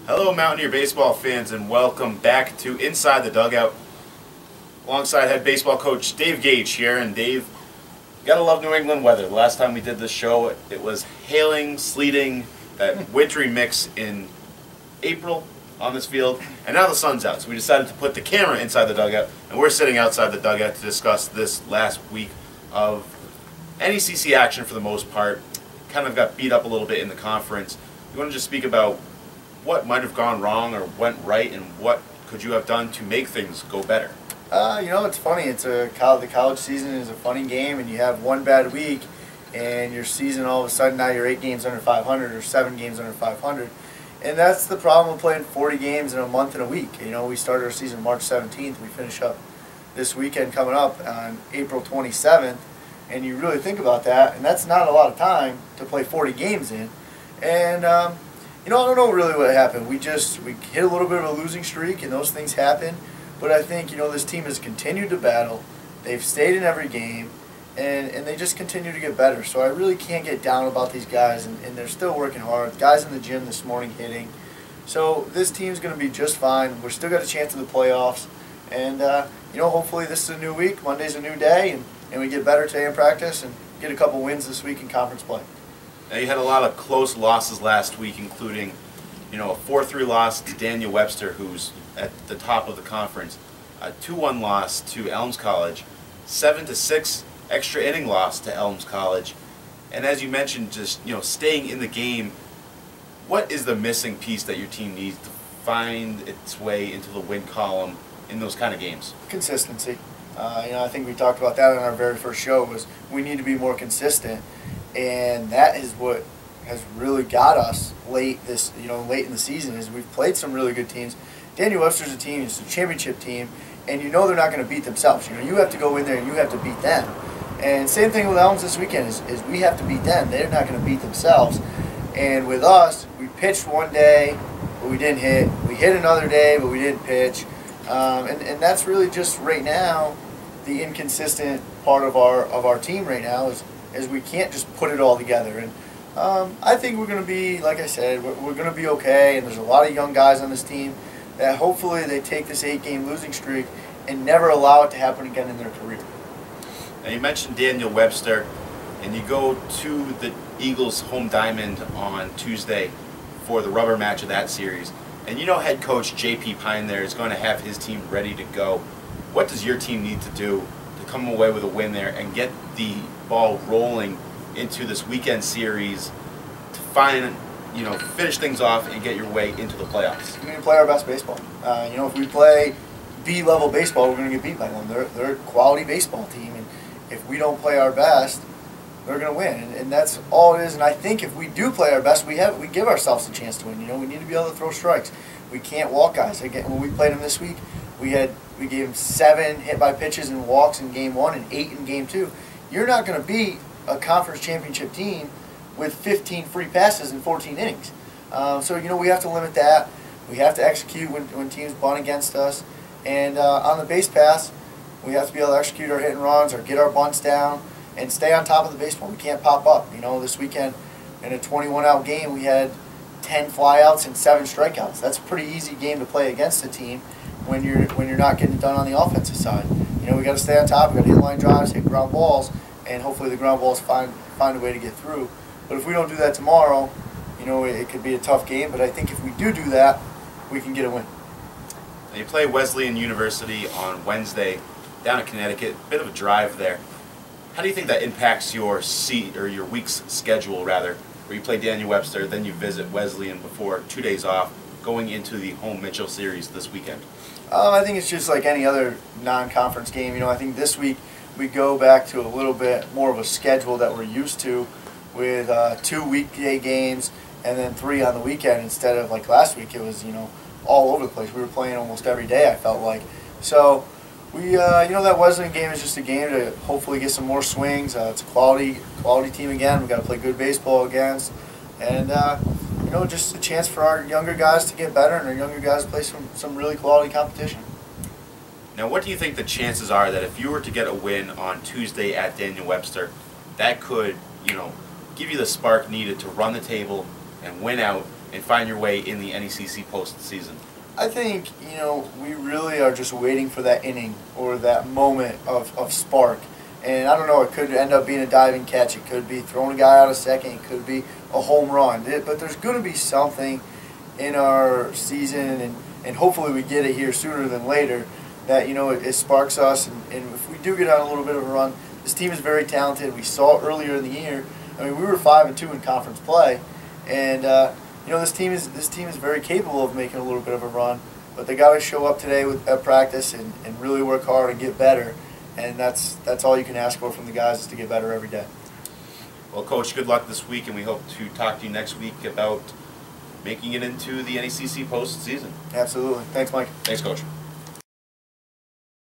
Hello Mountaineer baseball fans, and welcome back to Inside the Dugout alongside head baseball coach Dave Gage here. And Dave, you gotta love New England weather. The last time we did this show it was hailing, sleeting, that wintry mix in April on this field, and now the sun's out, so we decided to put the camera inside the dugout, and we're sitting outside the dugout to discuss this last week of NECC action. For the most part, kind of got beat up a little bit in the conference. You want to just speak about what might have gone wrong or went right, and what could you have done to make things go better? It's funny. The college season is a funny game, and you have one bad week, and your season all of a sudden now you're 8 games under 500 or 7 games under 500, and that's the problem with playing 40 games in a month and a week. We started our season March 17th. We finish up this weekend coming up on April 27th, and you really think about that, and that's not a lot of time to play 40 games in, and I don't know really what happened. We hit a little bit of a losing streak, and those things happen. But I think, this team has continued to battle. They've stayed in every game, and they just continue to get better. So I really can't get down about these guys, and they're still working hard. Guys in the gym this morning hitting. So this team's going to be just fine. We're still got a chance in the playoffs. And, hopefully this is a new week. Monday's a new day, and we get better today in practice and get a couple wins this week in conference play. Now, you had a lot of close losses last week, including, a 4-3 loss to Daniel Webster, who's at the top of the conference, a 2-1 loss to Elms College, 7-6 extra inning loss to Elms College, and as you mentioned, just staying in the game. What is the missing piece that your team needs to find its way into the win column in those kind of games? Consistency. I think we talked about that on our very first show. Was we need to be more consistent. And that is what has really got us late in the season. Is we've played some really good teams. Daniel Webster's a team; it's a championship team, and they're not going to beat themselves. You have to go in there and you have to beat them. And same thing with Elms this weekend is we have to beat them. They're not going to beat themselves. And with us, we pitched one day, but we didn't hit. We hit another day, but we didn't pitch. And that's really just right now the inconsistent part of our team right now is we can't just put it all together. And I think we're going to be, like I said, we're going to be okay. And there's a lot of young guys on this team that hopefully they take this 8-game losing streak and never allow it to happen again in their career. Now, you mentioned Daniel Webster, and you go to the Eagles home diamond on Tuesday for the rubber match of that series. And head coach J.P. Pine there is going to have his team ready to go. What does your team need to do to come away with a win there and get the ball rolling into this weekend series to finish things off and get your way into the playoffs? We're going to play our best baseball. If we play B-level baseball, we're going to get beat by them. They're a quality baseball team, and if we don't play our best, they're going to win. And that's all it is. And I think if we do play our best, we give ourselves a chance to win. We need to be able to throw strikes. We can't walk guys. Again, when we played them this week, we gave them 7 hit by pitches and walks in game 1 and 8 in game 2. You're not going to beat a conference championship team with 15 free passes in 14 innings. So we have to limit that. We have to execute when teams bunt against us. And on the base pass, we have to be able to execute our hit and runs or get our bunts down and stay on top of the baseball. We can't pop up. This weekend in a 21-out game, we had 10 flyouts and 7 strikeouts. That's a pretty easy game to play against a team when you're not getting it done on the offensive side. We got to stay on top. We got to hit line drives, hit ground balls, and hopefully the ground balls find a way to get through. But if we don't do that tomorrow, it could be a tough game. But I think if we do that, we can get a win. Now, you play Wesleyan University on Wednesday down in Connecticut. A bit of a drive there. How do you think that impacts your week's schedule, rather, where you play Daniel Webster, then you visit Wesleyan before 2 days off, going into the home Mitchell series this weekend? I think it's just like any other non-conference game. I think this week we go back to a little bit more of a schedule that we're used to, with 2 weekday games and then 3 on the weekend, instead of like last week. It was all over the place. We were playing almost every day, I felt like. So we that Wesleyan game is just a game to hopefully get some more swings. It's a quality team again. We got to play good baseball against, and just a chance for our younger guys to get better and our younger guys to play some really quality competition. Now, what do you think the chances are that if you were to get a win on Tuesday at Daniel Webster, that could, give you the spark needed to run the table and win out and find your way in the NECC postseason? I think, you know, we really are just waiting for that inning or that moment of spark. And I don't know, it could end up being a diving catch. It could be throwing a guy out of second. It could be a home run. But there's going to be something in our season, and hopefully we get it here sooner than later, that, you know, it sparks us. And if we do get on a little bit of a run, this team is very talented. We saw it earlier in the year. I mean, we were 5-2 in conference play. And, you know, this team is very capable of making a little bit of a run. But they got to show up today at practice and really work hard and get better. And that's all you can ask for from the guys, is to get better every day. Well, Coach, good luck this week, and we hope to talk to you next week about making it into the NECC postseason. Absolutely. Thanks, Mike. Thanks, Coach.